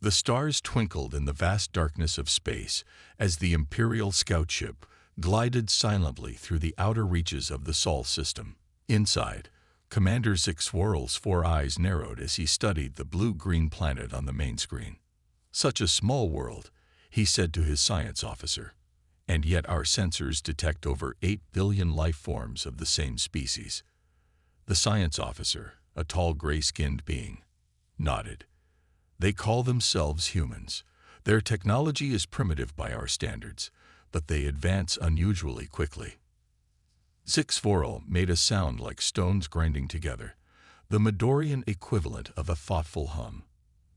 The stars twinkled in the vast darkness of space as the Imperial scout ship glided silently through the outer reaches of the Sol system. Inside, Commander Zixworl's 4 eyes narrowed as he studied the blue-green planet on the main screen. "Such a small world," he said to his science officer, "and yet our sensors detect over 8 billion life forms of the same species." The science officer, a tall gray-skinned being, nodded. "They call themselves humans. Their technology is primitive by our standards, but they advance unusually quickly." Zixworl made a sound like stones grinding together, the Midorian equivalent of a thoughtful hum.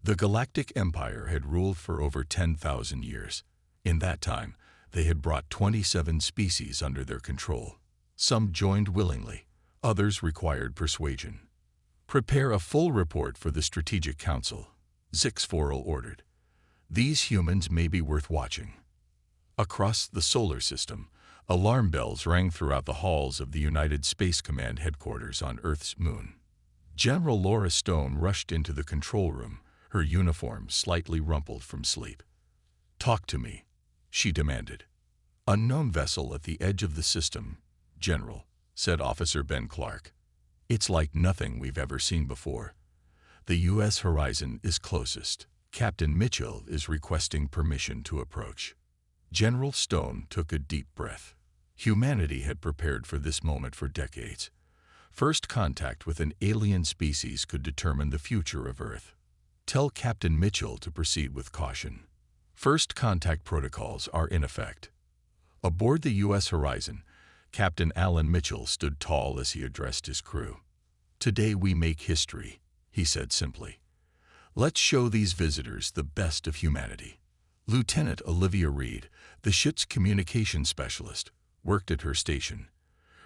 The Galactic Empire had ruled for over 10,000 years. In that time, they had brought 27 species under their control. Some joined willingly, others required persuasion. "Prepare a full report for the Strategic Council," Zixworl ordered. "These humans may be worth watching." Across the solar system, alarm bells rang throughout the halls of the United Space Command headquarters on Earth's moon. General Laura Stone rushed into the control room, her uniform slightly rumpled from sleep. "Talk to me," she demanded. "Unknown vessel at the edge of the system, General," said Officer Ben Clark. "It's like nothing we've ever seen before. The U.S. horizon is closest. Captain Mitchell is requesting permission to approach." General Stone took a deep breath. Humanity had prepared for this moment for decades. First contact with an alien species could determine the future of Earth. "Tell Captain Mitchell to proceed with caution. First contact protocols are in effect." Aboard the U.S. horizon, Captain Alan Mitchell stood tall as he addressed his crew. "Today we make history," he said simply. "Let's show these visitors the best of humanity." Lieutenant Olivia Reed, the ship's communication specialist, worked at her station.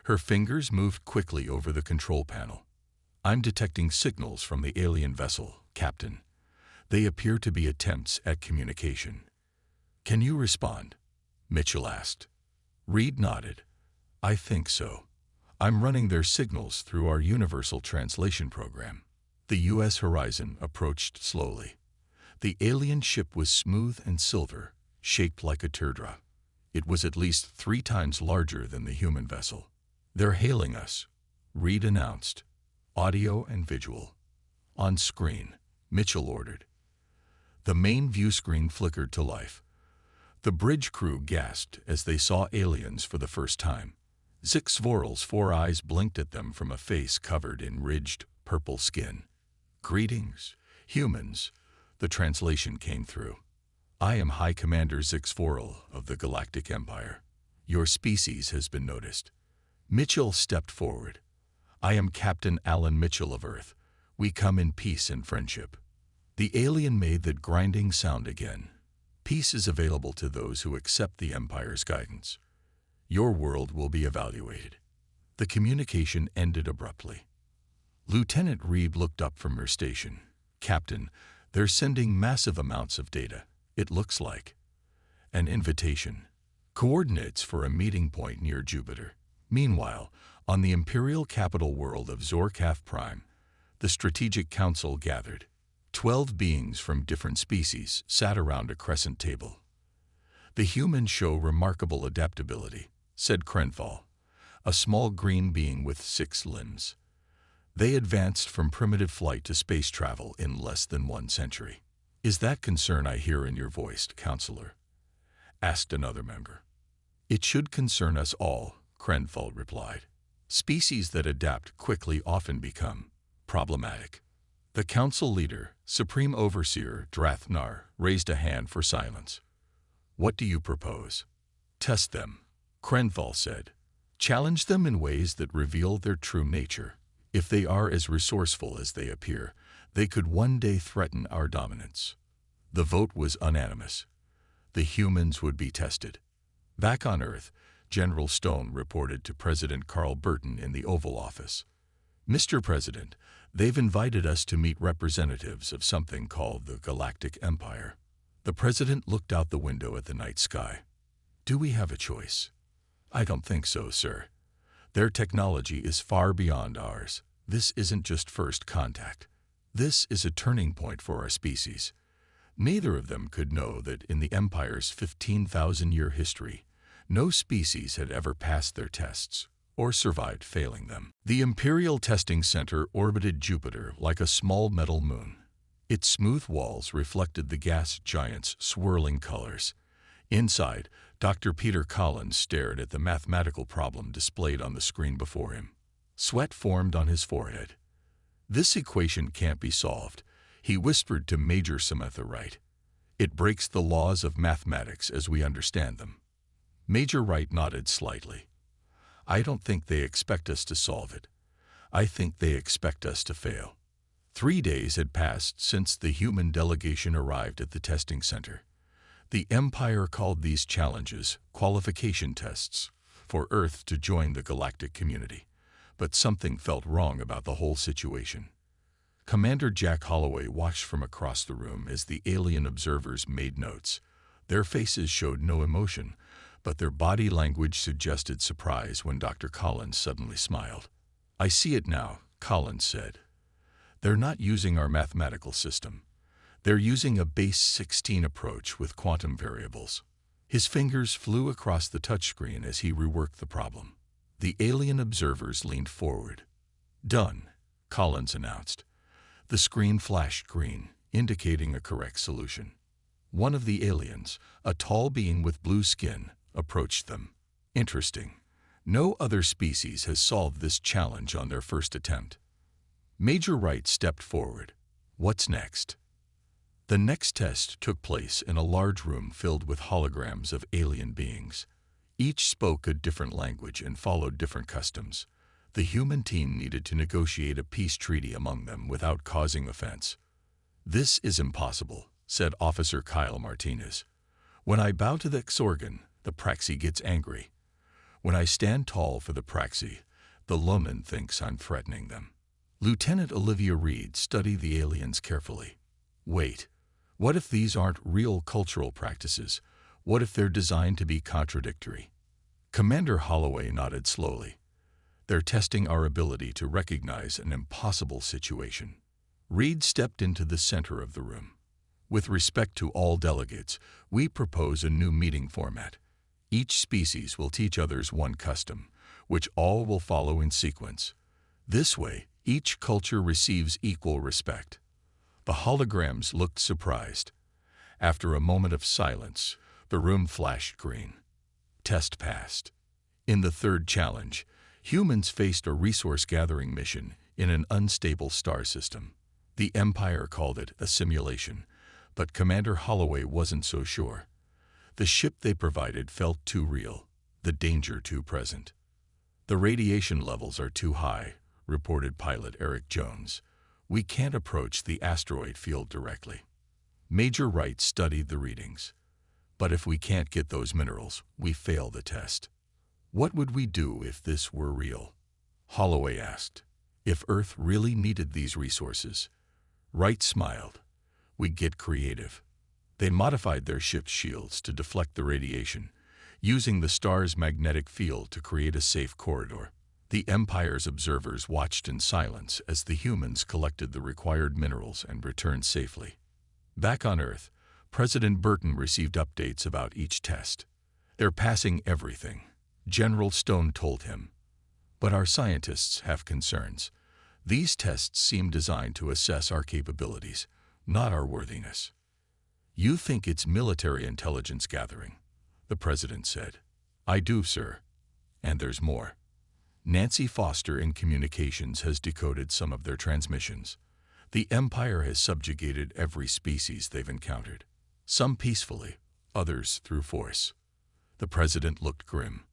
Her fingers moved quickly over the control panel. "I'm detecting signals from the alien vessel, Captain. They appear to be attempts at communication." "Can you respond?" Mitchell asked. Reed nodded. "I think so. I'm running their signals through our universal translation program." The U.S. horizon approached slowly. The alien ship was smooth and silver, shaped like a teardrop. It was at least 3 times larger than the human vessel. "They're hailing us," Reed announced. "Audio and visual." "On screen," Mitchell ordered. The main view screen flickered to life. The bridge crew gasped as they saw aliens for the first time. Zixworl's 4 eyes blinked at them from a face covered in ridged, purple skin. "Greetings, humans," the translation came through. "I am High Commander Zixworl of the Galactic Empire. Your species has been noticed." Mitchell stepped forward. "I am Captain Alan Mitchell of Earth. We come in peace and friendship." The alien made that grinding sound again. "Peace is available to those who accept the Empire's guidance. Your world will be evaluated." The communication ended abruptly. Lieutenant Reed looked up from her station. "Captain, they're sending massive amounts of data. It looks like an invitation. Coordinates for a meeting point near Jupiter." Meanwhile, on the Imperial capital world of Zorkaf Prime, the Strategic Council gathered. 12 beings from different species sat around a crescent table. "The humans show remarkable adaptability," said Krenfall, a small green being with 6 limbs. "They advanced from primitive flight to space travel in less than 1 century." "Is that concern I hear in your voice, Counselor?" asked another member. "It should concern us all," Krenfall replied. "Species that adapt quickly often become problematic." The council leader, Supreme Overseer Drathnar, raised a hand for silence. "What do you propose?" "Test them," Krenfall said. "Challenge them in ways that reveal their true nature. If they are as resourceful as they appear, they could one day threaten our dominance." The vote was unanimous. The humans would be tested. Back on Earth, General Stone reported to President Carl Burton in the Oval Office. "Mr. President, they've invited us to meet representatives of something called the Galactic Empire." The president looked out the window at the night sky. "Do we have a choice?" "I don't think so, sir. Their technology is far beyond ours. This isn't just first contact. This is a turning point for our species. Neither of them could know that in the Empire's 15,000-year history, no species had ever passed their tests or survived failing them. The Imperial Testing Center orbited Jupiter like a small metal moon. Its smooth walls reflected the gas giant's swirling colors. Inside, Dr. Peter Collins stared at the mathematical problem displayed on the screen before him. Sweat formed on his forehead. "This equation can't be solved," he whispered to Major Samantha Wright. "It breaks the laws of mathematics as we understand them." Major Wright nodded slightly. "I don't think they expect us to solve it. I think they expect us to fail." 3 days had passed since the human delegation arrived at the testing center. The Empire called these challenges qualification tests for Earth to join the galactic community. But something felt wrong about the whole situation. Commander Jack Holloway watched from across the room as the alien observers made notes. Their faces showed no emotion, but their body language suggested surprise when Dr. Collins suddenly smiled. "I see it now," Collins said. "They're not using our mathematical system. They're using a base 16 approach with quantum variables." His fingers flew across the touchscreen as he reworked the problem. The alien observers leaned forward. "Done," Collins announced. The screen flashed green, indicating a correct solution. One of the aliens, a tall being with blue skin, approached them. "Interesting. No other species has solved this challenge on their first attempt." Major Wright stepped forward. "What's next?" The next test took place in a large room filled with holograms of alien beings. Each spoke a different language and followed different customs. The human team needed to negotiate a peace treaty among them without causing offense. "This is impossible," said Officer Kyle Martinez. "When I bow to the Xorgan, the Praxi gets angry. When I stand tall for the Praxi, the Loman thinks I'm threatening them." Lieutenant Olivia Reed studied the aliens carefully. "Wait, what if these aren't real cultural practices? What if they're designed to be contradictory?" Commander Holloway nodded slowly. "They're testing our ability to recognize an impossible situation." Reed stepped into the center of the room. "With respect to all delegates, we propose a new meeting format. Each species will teach others one custom, which all will follow in sequence. This way, each culture receives equal respect." The holograms looked surprised. After a moment of silence, the room flashed green. Test passed. In the third challenge, humans faced a resource-gathering mission in an unstable star system. The Empire called it a simulation, but Commander Holloway wasn't so sure. The ship they provided felt too real, the danger too present. "The radiation levels are too high," reported pilot Eric Jones. "We can't approach the asteroid field directly." Major Wright studied the readings. "But if we can't get those minerals, we fail the test." "What would we do if this were real?" Holloway asked. "If Earth really needed these resources?" Wright smiled. "We'd get creative." They modified their ship's shields to deflect the radiation, using the star's magnetic field to create a safe corridor. The Empire's observers watched in silence as the humans collected the required minerals and returned safely. Back on Earth, President Burton received updates about each test. "They're passing everything," General Stone told him. "But our scientists have concerns. These tests seem designed to assess our capabilities, not our worthiness." "You think it's military intelligence gathering," the President said. "I do, sir. And there's more. Nancy Foster in communications has decoded some of their transmissions. The Empire has subjugated every species they've encountered. Some peacefully, others through force." The President looked grim.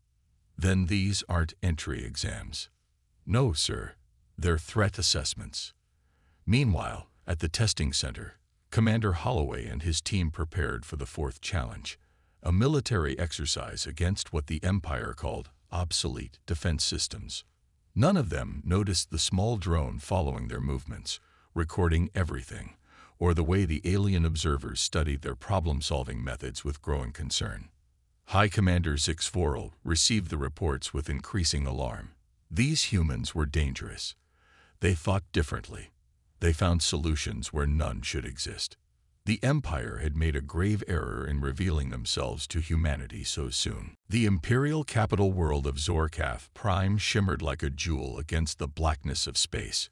"Then these aren't entry exams." "No, sir. They're threat assessments." Meanwhile, at the testing center, Commander Holloway and his team prepared for the fourth challenge, a military exercise against what the Empire called obsolete defense systems. None of them noticed the small drone following their movements, recording everything, or the way the alien observers studied their problem-solving methods with growing concern. High Commander Zix Vorel received the reports with increasing alarm. These humans were dangerous. They thought differently. They found solutions where none should exist. The Empire had made a grave error in revealing themselves to humanity so soon. The imperial capital world of Zorkath Prime shimmered like a jewel against the blackness of space.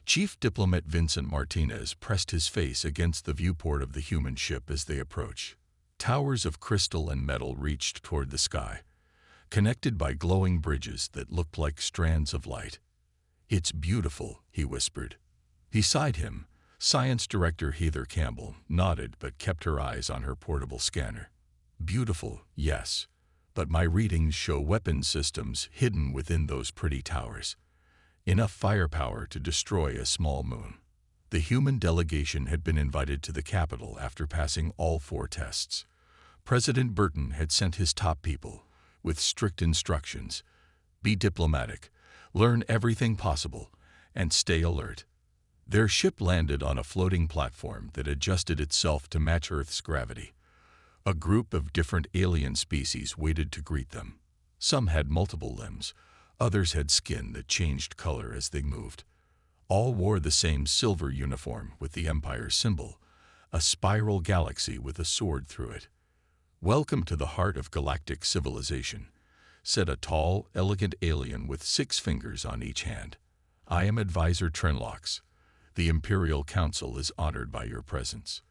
Chief Diplomat Vincent Martinez pressed his face against the viewport of the human ship as they approached. Towers of crystal and metal reached toward the sky, connected by glowing bridges that looked like strands of light. "It's beautiful," he whispered. Beside him, Science Director Heather Campbell nodded but kept her eyes on her portable scanner. "Beautiful, yes, but my readings show weapon systems hidden within those pretty towers. Enough firepower to destroy a small moon." The human delegation had been invited to the capital after passing all 4 tests. President Burton had sent his top people, with strict instructions: be diplomatic, learn everything possible, and stay alert. Their ship landed on a floating platform that adjusted itself to match Earth's gravity. A group of different alien species waited to greet them. Some had multiple limbs, others had skin that changed color as they moved. All wore the same silver uniform with the Empire's symbol, a spiral galaxy with a sword through it. "Welcome to the heart of galactic civilization," said a tall, elegant alien with 6 fingers on each hand. "I am Advisor Trenlox. The Imperial Council is honored by your presence."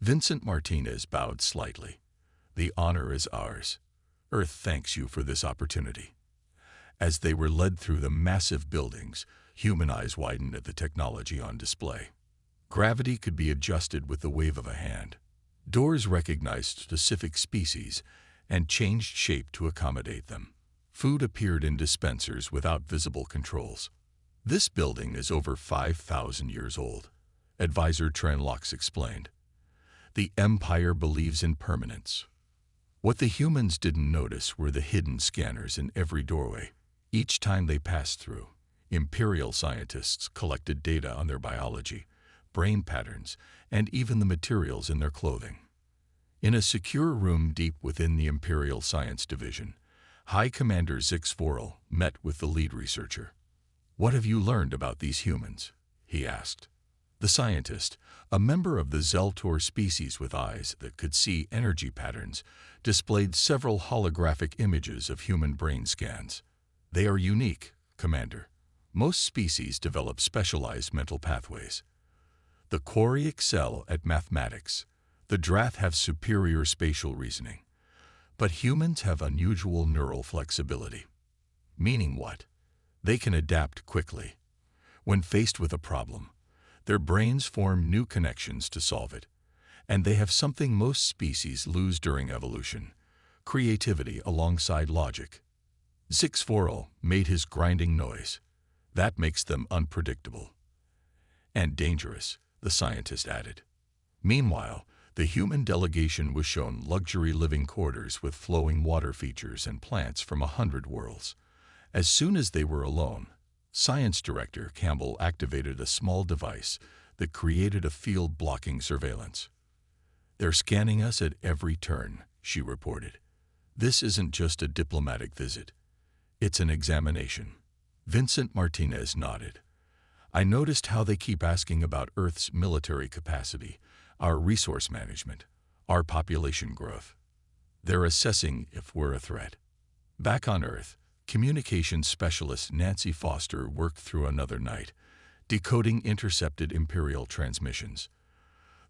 Vincent Martinez bowed slightly. "The honor is ours. Earth thanks you for this opportunity." As they were led through the massive buildings, human eyes widened at the technology on display. Gravity could be adjusted with the wave of a hand. Doors recognized specific species and changed shape to accommodate them. Food appeared in dispensers without visible controls. "This building is over 5,000 years old," Advisor Trenlox explained. "The Empire believes in permanence." What the humans didn't notice were the hidden scanners in every doorway. Each time they passed through, Imperial scientists collected data on their biology, brain patterns, and even the materials in their clothing. In a secure room deep within the Imperial Science Division, High Commander Zix Vorel met with the lead researcher. "What have you learned about these humans?" he asked. The scientist, a member of the Zeltor species with eyes that could see energy patterns, displayed several holographic images of human brain scans. "They are unique, Commander. Most species develop specialized mental pathways. The Quarry excel at mathematics. The Drath have superior spatial reasoning. But humans have unusual neural flexibility." "Meaning what?" "They can adapt quickly. When faced with a problem, their brains form new connections to solve it. And they have something most species lose during evolution: creativity alongside logic." Zix Vorel made his grinding noise. "That makes them unpredictable." "And dangerous," the scientist added. Meanwhile, the human delegation was shown luxury living quarters with flowing water features and plants from 100 worlds. As soon as they were alone, Science Director Campbell activated a small device that created a field-blocking surveillance. "They're scanning us at every turn," she reported. "This isn't just a diplomatic visit. It's an examination." Vincent Martinez nodded. "I noticed how they keep asking about Earth's military capacity, our resource management, our population growth. They're assessing if we're a threat." Back on Earth, communications specialist Nancy Foster worked through another night, decoding intercepted Imperial transmissions.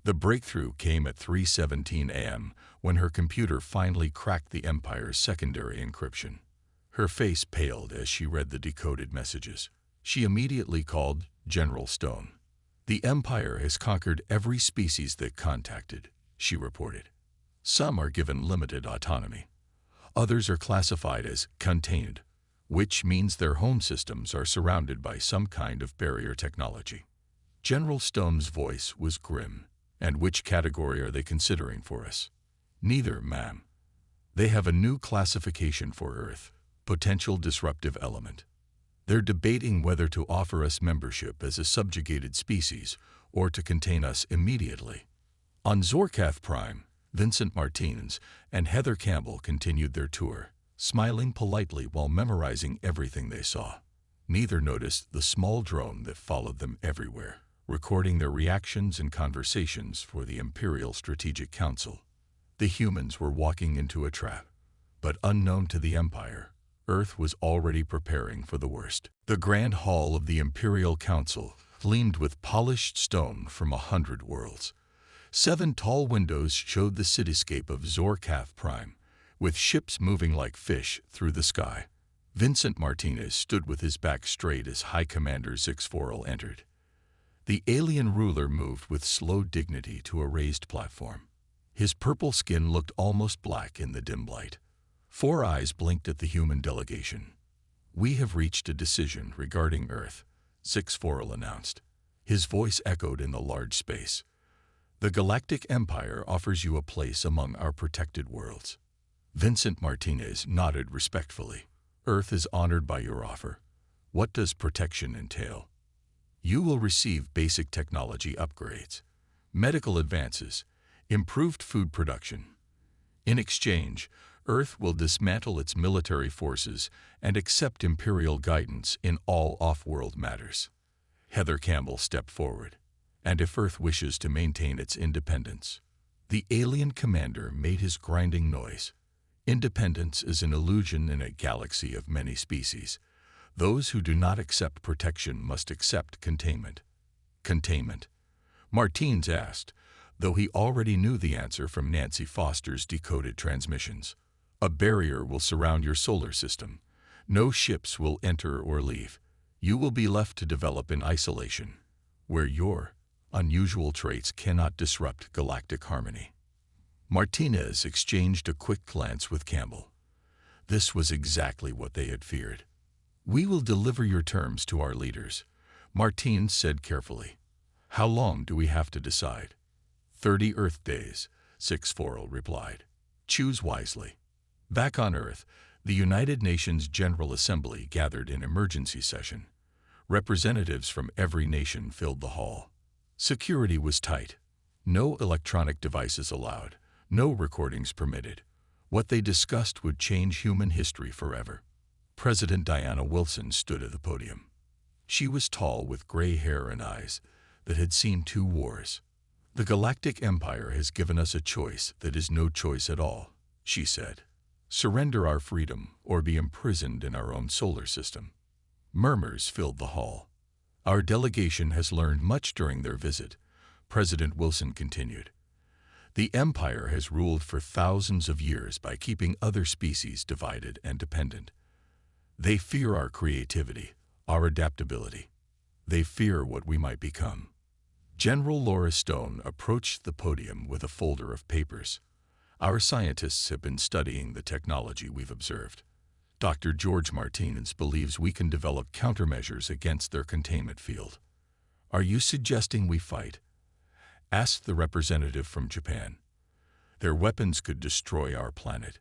The breakthrough came at 3:17 a.m. when her computer finally cracked the Empire's secondary encryption. Her face paled as she read the decoded messages. She immediately called General Stone. "The Empire has conquered every species that contacted," she reported. "Some are given limited autonomy. Others are classified as contained, which means their home systems are surrounded by some kind of barrier technology." General Stone's voice was grim. "And which category are they considering for us?" "Neither, ma'am. They have a new classification for Earth, potential disruptive element. They're debating whether to offer us membership as a subjugated species or to contain us immediately." On Zorkath Prime, Vincent Martinez and Heather Campbell continued their tour, smiling politely while memorizing everything they saw. Neither noticed the small drone that followed them everywhere. recording their reactions and conversations for the Imperial Strategic Council. The humans were walking into a trap, but unknown to the Empire, Earth was already preparing for the worst. The Grand Hall of the Imperial Council gleamed with polished stone from 100 worlds. 7 tall windows showed the cityscape of Zorkath Prime, with ships moving like fish through the sky. Vincent Martinez stood with his back straight as High Commander Zixforel entered. The alien ruler moved with slow dignity to a raised platform. His purple skin looked almost black in the dim light. 4 eyes blinked at the human delegation. "We have reached a decision regarding Earth," Zixforel announced. His voice echoed in the large space. "The Galactic Empire offers you a place among our protected worlds." Vincent Martinez nodded respectfully. "Earth is honored by your offer. What does protection entail?" "You will receive basic technology upgrades, medical advances, improved food production. In exchange, Earth will dismantle its military forces and accept Imperial guidance in all off-world matters." Heather Campbell stepped forward. "And if Earth wishes to maintain its independence?" The alien commander made his grinding noise. "Independence is an illusion in a galaxy of many species. Those who do not accept protection must accept containment." "Containment?" Martins asked, though he already knew the answer from Nancy Foster's decoded transmissions. "A barrier will surround your solar system. No ships will enter or leave. You will be left to develop in isolation, where your unusual traits cannot disrupt galactic harmony." Martinez exchanged a quick glance with Campbell. This was exactly what they had feared. "We will deliver your terms to our leaders," Martins said carefully. "How long do we have to decide?" 30 Earth days, Zixforel replied. "Choose wisely." Back on Earth, the United Nations General Assembly gathered in emergency session. Representatives from every nation filled the hall. Security was tight. No electronic devices allowed, no recordings permitted. What they discussed would change human history forever. President Diana Wilson stood at the podium. She was tall with gray hair and eyes that had seen 2 wars. "The Galactic Empire has given us a choice that is no choice at all," she said. "Surrender our freedom or be imprisoned in our own solar system." Murmurs filled the hall. "Our delegation has learned much during their visit," President Wilson continued. "The Empire has ruled for thousands of years by keeping other species divided and dependent. They fear our creativity, our adaptability. They fear what we might become." General Laura Stone approached the podium with a folder of papers. "Our scientists have been studying the technology we've observed. Dr. George Martinez believes we can develop countermeasures against their containment field." "Are you suggesting we fight?" asked the representative from Japan. "Their weapons could destroy our planet."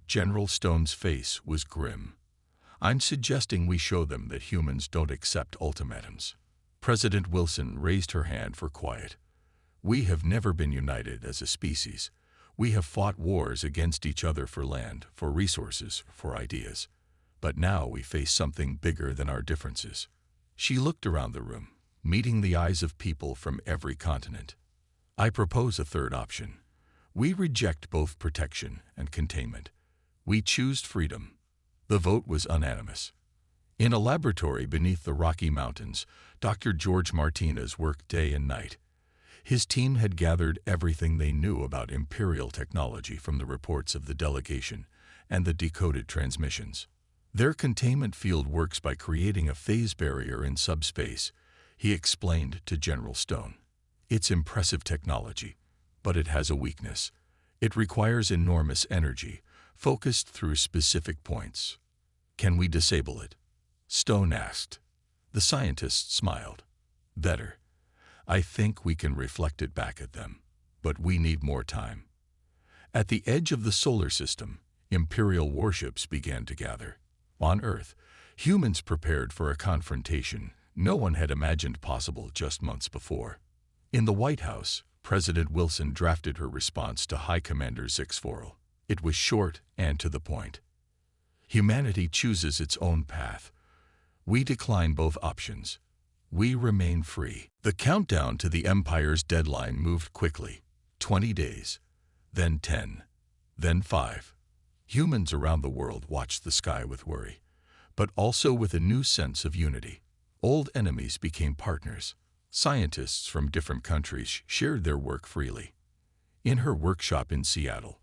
General Stone's face was grim. "I'm suggesting we show them that humans don't accept ultimatums." President Wilson raised her hand for quiet. "We have never been united as a species. We have fought wars against each other for land, for resources, for ideas. But now we face something bigger than our differences." She looked around the room, meeting the eyes of people from every continent. "I propose a third option. We reject both protection and containment. We choose freedom." The vote was unanimous. In a laboratory beneath the Rocky Mountains, Dr. George Martinez worked day and night. His team had gathered everything they knew about Imperial technology from the reports of the delegation and the decoded transmissions. "Their containment field works by creating a phase barrier in subspace," he explained to General Stone. "It's impressive technology, but it has a weakness. It requires enormous energy, focused through specific points." "Can we disable it?" Stone asked. The scientist smiled. "Better. I think we can reflect it back at them, but we need more time." At the edge of the solar system, Imperial warships began to gather. On Earth, humans prepared for a confrontation no one had imagined possible just months before. In the White House, President Wilson drafted her response to High Commander Zixforel. It was short and to the point. "Humanity chooses its own path. We decline both options. We remain free. The countdown to the Empire's deadline moved quickly. 20 days, then 10, then 5. Humans around the world watched the sky with worry, but also with a new sense of unity. Old enemies became partners. Scientists from different countries shared their work freely. In her workshop in Seattle,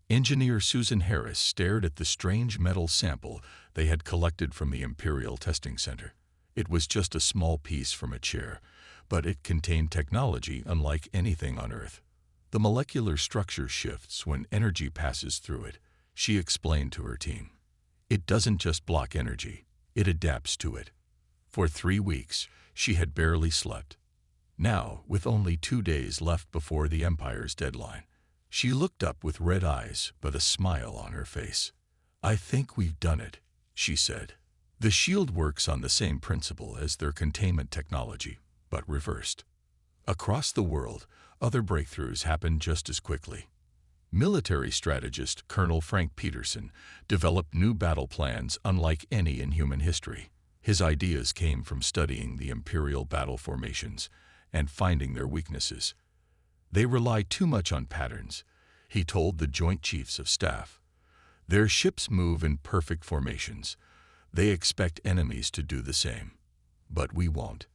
engineer Susan Harris stared at the strange metal sample they had collected from the Imperial Testing Center. It was just a small piece from a chair, but it contained technology unlike anything on Earth. The molecular structure shifts when energy passes through it, she explained to her team. It doesn't just block energy, it adapts to it. For 3 weeks, she had barely slept. Now, with only 2 days left before the Empire's deadline, she looked up with red eyes but a smile on her face. I think we've done it, she said. The shield works on the same principle as their containment technology, but reversed. Across the world, other breakthroughs happened just as quickly. Military strategist Colonel Frank Peterson developed new battle plans unlike any in human history. His ideas came from studying the Imperial battle formations and finding their weaknesses. They rely too much on patterns, he told the Joint Chiefs of Staff. Their ships move in perfect formations. They expect enemies to do the same. But we won't.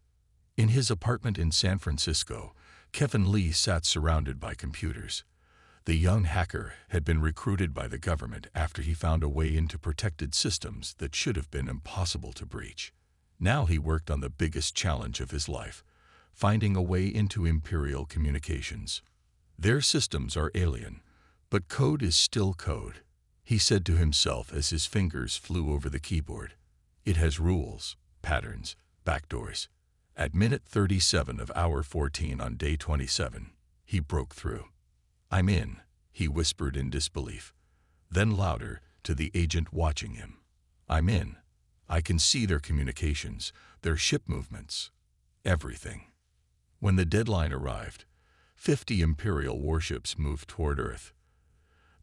In his apartment in San Francisco, Kevin Lee sat surrounded by computers. The young hacker had been recruited by the government after he found a way into protected systems that should have been impossible to breach. Now he worked on the biggest challenge of his life, finding a way into Imperial communications. Their systems are alien, but code is still code, he said to himself as his fingers flew over the keyboard. It has rules, patterns, backdoors. At minute 37 of hour 14 on day 27, he broke through. I'm in, he whispered in disbelief. Then louder, to the agent watching him. I'm in. I can see their communications, their ship movements, everything. When the deadline arrived, 50 Imperial warships moved toward Earth.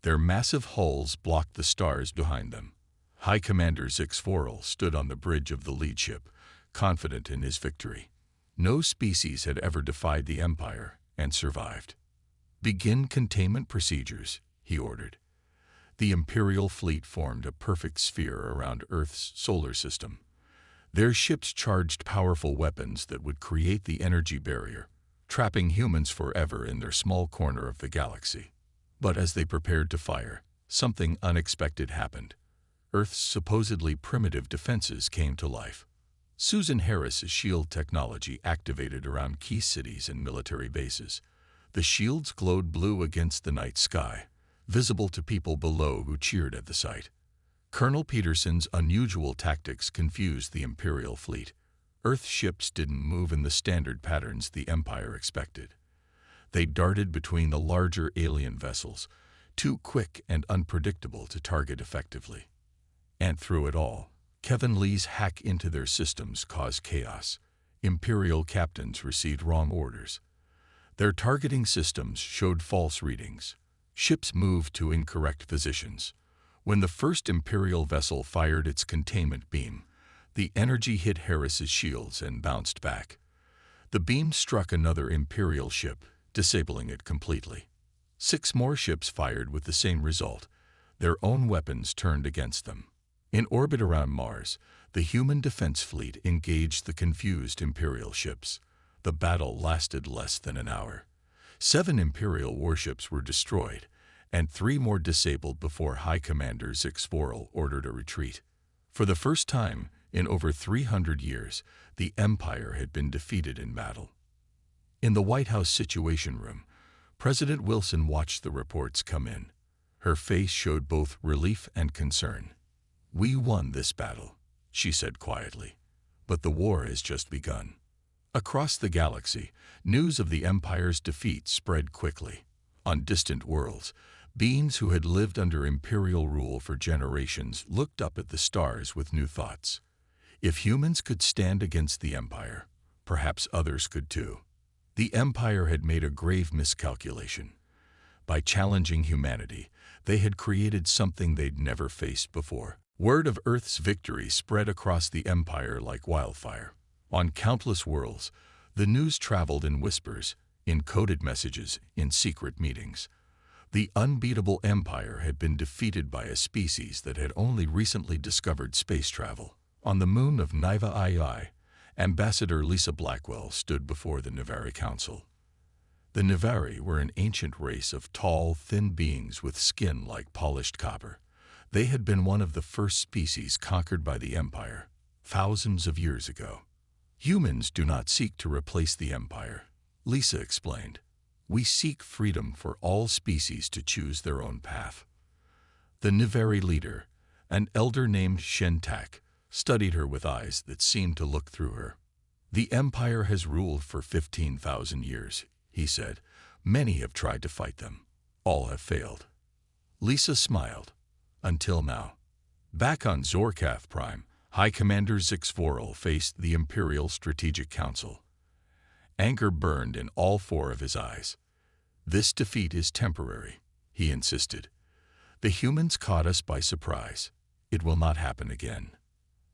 Their massive hulls blocked the stars behind them. High Commander Zixvorel stood on the bridge of the lead ship, confident in his victory. No species had ever defied the Empire and survived. Begin containment procedures, he ordered. The Imperial fleet formed a perfect sphere around Earth's solar system. Their ships charged powerful weapons that would create the energy barrier, trapping humans forever in their small corner of the galaxy. But as they prepared to fire, something unexpected happened. Earth's supposedly primitive defenses came to life. Susan Harris's shield technology activated around key cities and military bases. The shields glowed blue against the night sky, visible to people below who cheered at the sight. Colonel Peterson's unusual tactics confused the Imperial fleet. Earth ships didn't move in the standard patterns the Empire expected. They darted between the larger alien vessels, too quick and unpredictable to target effectively. And through it all, Kevin Lee's hack into their systems caused chaos. Imperial captains received wrong orders. Their targeting systems showed false readings. Ships moved to incorrect positions. When the first Imperial vessel fired its containment beam, the energy hit Harris's shields and bounced back. The beam struck another Imperial ship, disabling it completely. 6 more ships fired with the same result. Their own weapons turned against them. In orbit around Mars, the human defense fleet engaged the confused Imperial ships. The battle lasted less than an hour. 7 Imperial warships were destroyed, and 3 more disabled before High Commander Zixvorel ordered a retreat. For the first time in over 300 years, the Empire had been defeated in battle. In the White House Situation Room, President Wilson watched the reports come in. Her face showed both relief and concern. We won this battle, she said quietly, but the war has just begun. Across the galaxy, news of the Empire's defeat spread quickly. On distant worlds, beings who had lived under Imperial rule for generations looked up at the stars with new thoughts. If humans could stand against the Empire, perhaps others could too. The Empire had made a grave miscalculation. By challenging humanity, they had created something they'd never faced before. Word of Earth's victory spread across the Empire like wildfire. On countless worlds, the news traveled in whispers, in coded messages, in secret meetings. The unbeatable empire had been defeated by a species that had only recently discovered space travel. On the moon of Niva II, Ambassador Lisa Blackwell stood before the Nivari Council. The Nivari were an ancient race of tall, thin beings with skin like polished copper. They had been one of the first species conquered by the Empire, thousands of years ago. Humans do not seek to replace the Empire, Lisa explained. We seek freedom for all species to choose their own path. The Nivari leader, an elder named Shentak, studied her with eyes that seemed to look through her. The Empire has ruled for 15,000 years, he said. Many have tried to fight them. All have failed. Lisa smiled. Until now. Back on Zorkath Prime, High Commander Zixvorel faced the Imperial Strategic Council. Anger burned in all four of his eyes. This defeat is temporary, he insisted. The humans caught us by surprise. It will not happen again.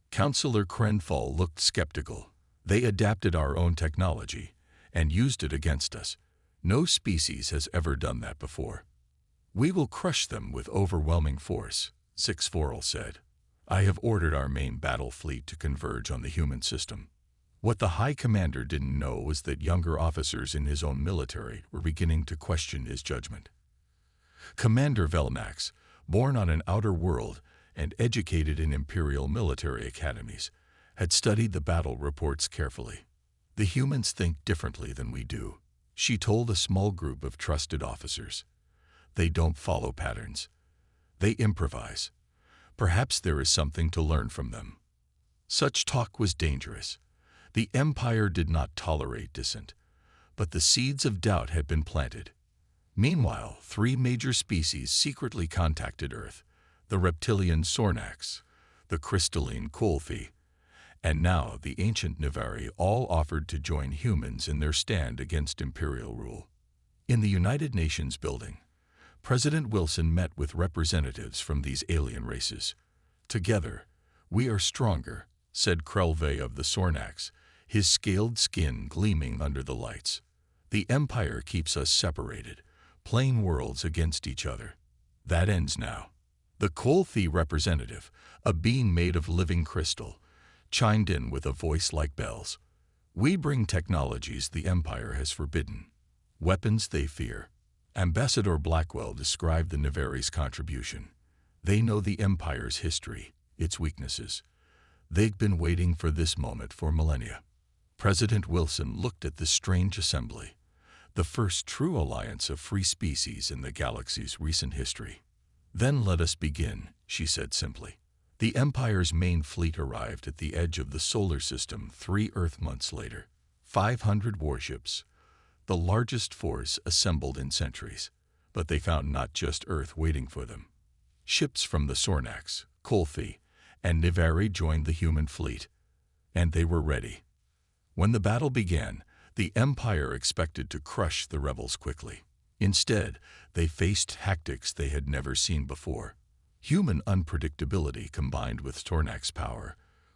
Councillor Krenthal looked skeptical. They adapted our own technology and used it against us. No species has ever done that before. We will crush them with overwhelming force, Zixvorel said. I have ordered our main battle fleet to converge on the human system. What the High Commander didn't know was that younger officers in his own military were beginning to question his judgment. Commander Velnax, born on an outer world and educated in Imperial military academies, had studied the battle reports carefully. The humans think differently than we do, she told a small group of trusted officers. They don't follow patterns. They improvise. Perhaps there is something to learn from them. Such talk was dangerous. The Empire did not tolerate dissent, but the seeds of doubt had been planted. Meanwhile, 3 major species secretly contacted Earth: the reptilian Sornax, the crystalline Kolfi, and now the ancient Nivari all offered to join humans in their stand against Imperial rule. In the United Nations building, President Wilson met with representatives from these alien races. Together, we are stronger, said Krelve of the Sornax, his scaled skin gleaming under the lights. The Empire keeps us separated, playing worlds against each other. That ends now. The Kolfi representative, a being made of living crystal, chimed in with a voice like bells. We bring technologies the Empire has forbidden, weapons they fear. Ambassador Blackwell described the Nivari's contribution. They know the Empire's history, its weaknesses. They've been waiting for this moment for millennia. President Wilson looked at the strange assembly, the first true alliance of free species in the galaxy's recent history. Then let us begin, she said simply. The Empire's main fleet arrived at the edge of the solar system 3 Earth months later. 500 warships, the largest force assembled in centuries. But they found not just Earth waiting for them. Ships from the Sornax, Kolfi, and Nivari joined the human fleet, and they were ready. When the battle began, the Empire expected to crush the rebels quickly. Instead, they faced tactics they had never seen before. Human unpredictability combined with Sornax power,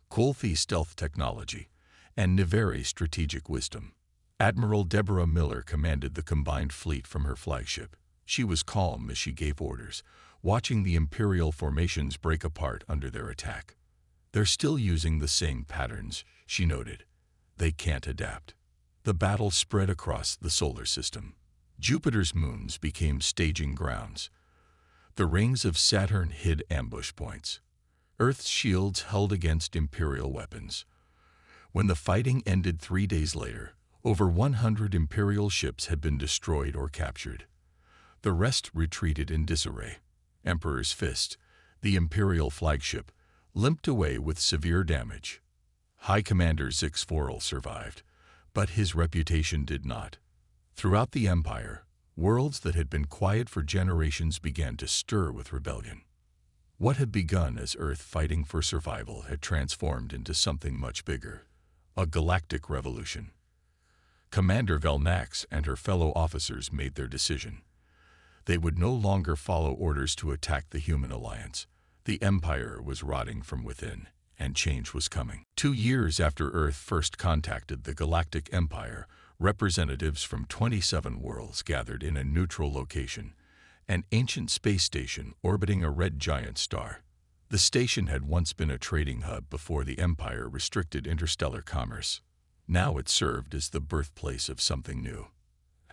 Kolfi stealth technology, and Nivari strategic wisdom. Admiral Deborah Miller commanded the combined fleet from her flagship. She was calm as she gave orders, watching the Imperial formations break apart under their attack. They're still using the same patterns, she noted. They can't adapt. The battle spread across the solar system. Jupiter's moons became staging grounds. The rings of Saturn hid ambush points. Earth's shields held against Imperial weapons. When the fighting ended 3 days later, over 100 Imperial ships had been destroyed or captured. The rest retreated in disarray. Emperor's Fist, the Imperial flagship, limped away with severe damage. High Commander Zixvorel survived, but his reputation did not. Throughout the Empire, worlds that had been quiet for generations began to stir with rebellion. What had begun as Earth fighting for survival had transformed into something much bigger, a galactic revolution. Commander Velnax and her fellow officers made their decision. They would no longer follow orders to attack the human alliance. The Empire was rotting from within, and change was coming. 2 years after Earth first contacted the Galactic Empire, representatives from 27 worlds gathered in a neutral location, an ancient space station orbiting a red giant star. The station had once been a trading hub before the Empire restricted interstellar commerce. Now it served as the birthplace of something new.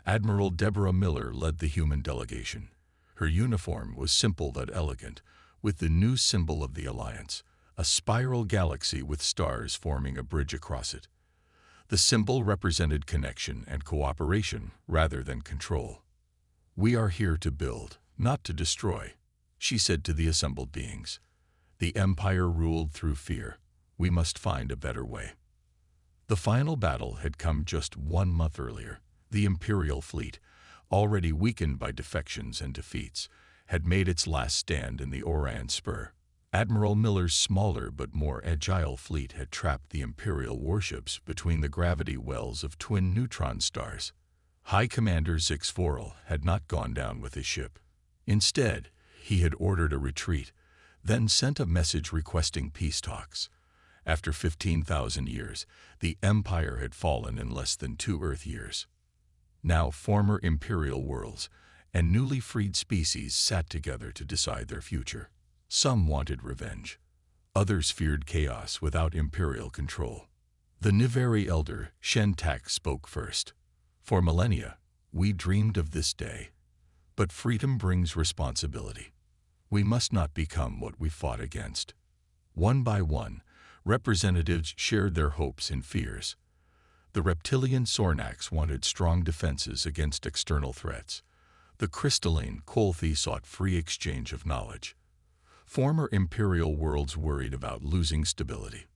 Admiral Deborah Miller led the human delegation. Her uniform was simple but elegant, with the new symbol of the Alliance, a spiral galaxy with stars forming a bridge across it. The symbol represented connection and cooperation rather than control. "We are here to build, not to destroy," she said to the assembled beings. "The Empire ruled through fear. We must find a better way." The final battle had come just 1 month earlier. The Imperial fleet, already weakened by defections and defeats, had made its last stand in the Orion Spur. Admiral Miller's smaller but more agile fleet had trapped the Imperial warships between the gravity wells of twin neutron stars. High Commander Zix Forel had not gone down with his ship. Instead, he had ordered a retreat, then sent a message requesting peace talks. After 15,000 years, the Empire had fallen in less than 2 Earth years. Now former Imperial worlds and newly freed species sat together to decide their future. Some wanted revenge. Others feared chaos without Imperial control. The Niveri elder, Shen Tak, spoke first. "For millennia, we dreamed of this day. But freedom brings responsibility. We must not become what we fought against." One by one, representatives shared their hopes and fears. The reptilian Sornax wanted strong defenses against external threats. The crystalline Kolthi sought free exchange of knowledge. Former Imperial worlds worried about losing stability.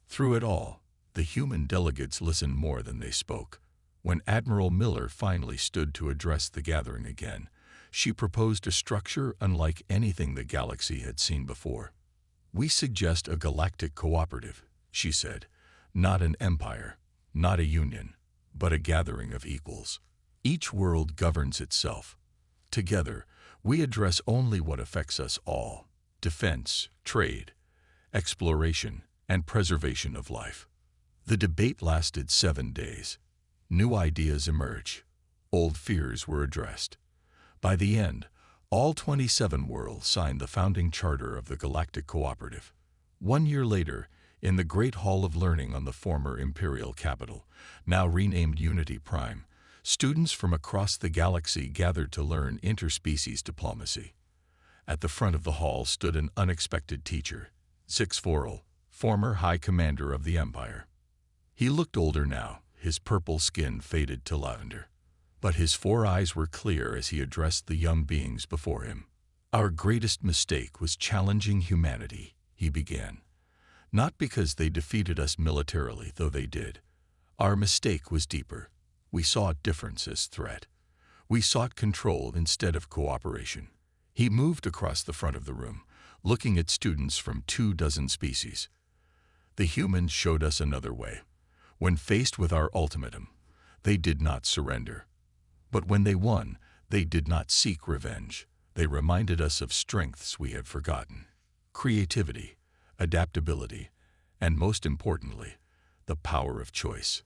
Through it all, the human delegates listened more than they spoke. When Admiral Miller finally stood to address the gathering again, she proposed a structure unlike anything the galaxy had seen before. "We suggest a galactic cooperative," she said, "not an empire, not a union, but a gathering of equals. Each world governs itself. Together, we address only what affects us all: defense, trade, exploration, and preservation of life." The debate lasted 7 days. New ideas emerged. Old fears were addressed. By the end, all 27 worlds signed the founding charter of the Galactic Cooperative. 1 year later, in the Great Hall of Learning on the former Imperial capital, now renamed Unity Prime, students from across the galaxy gathered to learn interspecies diplomacy. At the front of the hall stood an unexpected teacher, Zix Forel, former High Commander of the Empire. He looked older now, his purple skin faded to lavender. But his 4 eyes were clear as he addressed the young beings before him. "Our greatest mistake was challenging humanity," he began. "Not because they defeated us militarily, though they did. Our mistake was deeper. We saw difference as threat. We sought control instead of cooperation." He moved across the front of the room, looking at students from 24 species. "The humans showed us another way. When faced with our ultimatum, they did not surrender. But when they won, they did not seek revenge. They reminded us of strengths we had forgotten: creativity, adaptability, and most importantly, the power of choice."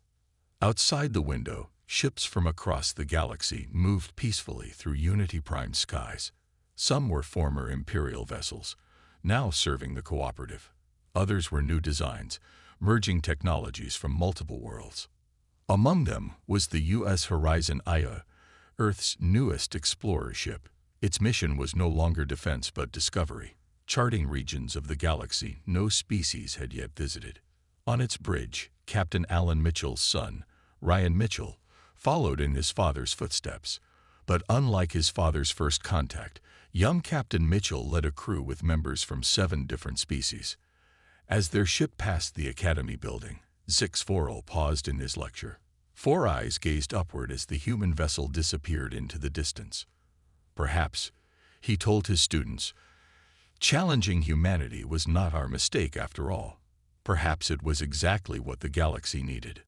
Outside the window, ships from across the galaxy moved peacefully through Unity Prime skies. Some were former Imperial vessels, now serving the Cooperative. Others were new designs, merging technologies from multiple worlds. Among them was the U.S. Horizon Aya, Earth's newest explorer ship. Its mission was no longer defense but discovery, charting regions of the galaxy no species had yet visited. On its bridge, Captain Alan Mitchell's son, Ryan Mitchell, followed in his father's footsteps. But unlike his father's first contact, young Captain Mitchell led a crew with members from 7 different species. As their ship passed the Academy building, Zix Forel paused in his lecture. 4 eyes gazed upward as the human vessel disappeared into the distance. "Perhaps," he told his students, "challenging humanity was not our mistake after all. Perhaps it was exactly what the galaxy needed."